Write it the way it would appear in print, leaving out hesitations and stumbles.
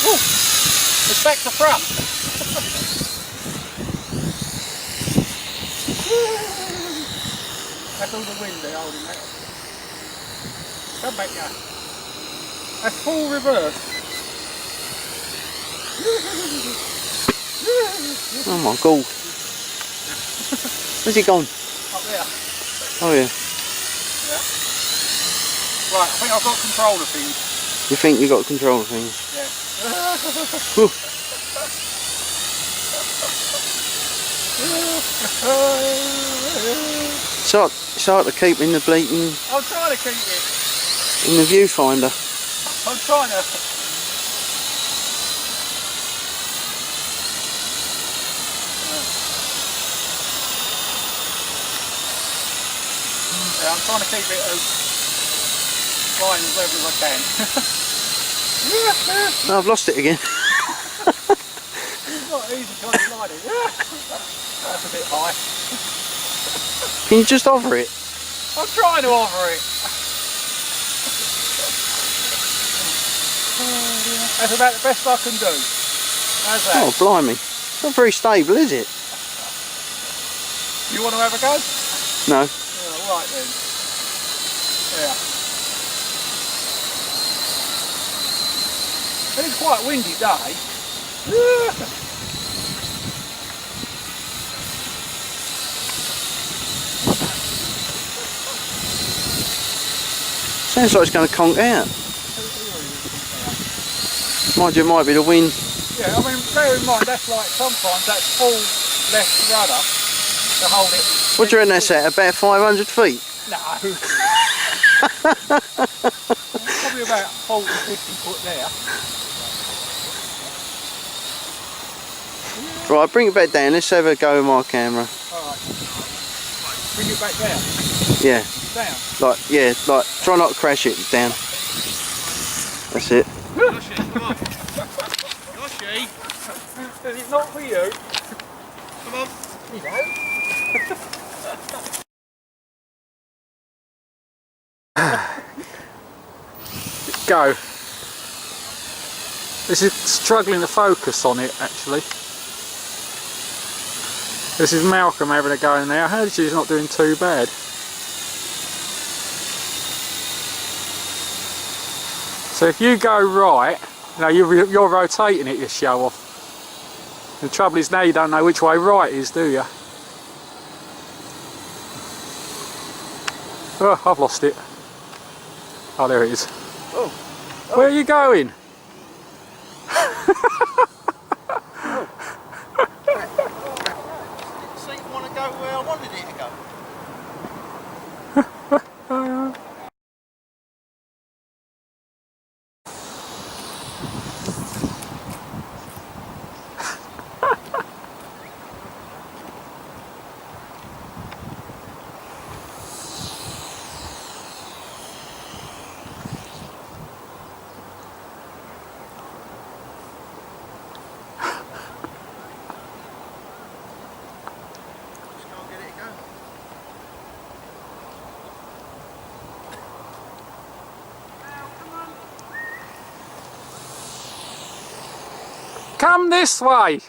Ooh. It's back to front. That's all the wind they're holding that. Come back here. That's full reverse. Oh my god. Where's he gone? Up there. Oh yeah. Yeah. Right, I think I've got control of things. You think you got control of things? Yeah. It's hard to keep in the bleating. I'm trying to keep it. In the viewfinder. I'm trying to. Yeah, I'm trying to keep it as flying as level as I can. No, I've lost it again. It's not easy trying to glide it. That's a bit high. Can you just hover it? I'm trying to hover it. That's about the best I can do. How's that? Oh blimey. It's not very stable, is it? You want to have a go? No. Yeah, right then. Yeah. It's quite a windy day. Sounds like it's going to conk out. Mind you, it might be the wind. Yeah, I mean, bear in mind, that's like, sometimes that's full left rudder to hold it. What do you reckon that's at? About 500 feet? No. Probably about 40, 50 foot there. Right, bring it back down. Let's have a go with my camera. Alright. Bring it back down. Yeah. Down. Like, yeah, like, try not to crash it down. That's it. Yoshi, come on. Yoshi. Is it not for you? Come on. You go. Go. This is struggling to focus on it actually. This is Malcolm having a go in there. I heard she's not doing too bad. So if you go right, you know, you're rotating it, you show off. The trouble is now you don't know which way right is, do you? Oh, I've lost it. Oh, there it is. Oh. Where are you going? Didn't want to go where I wanted it to go. Come this way!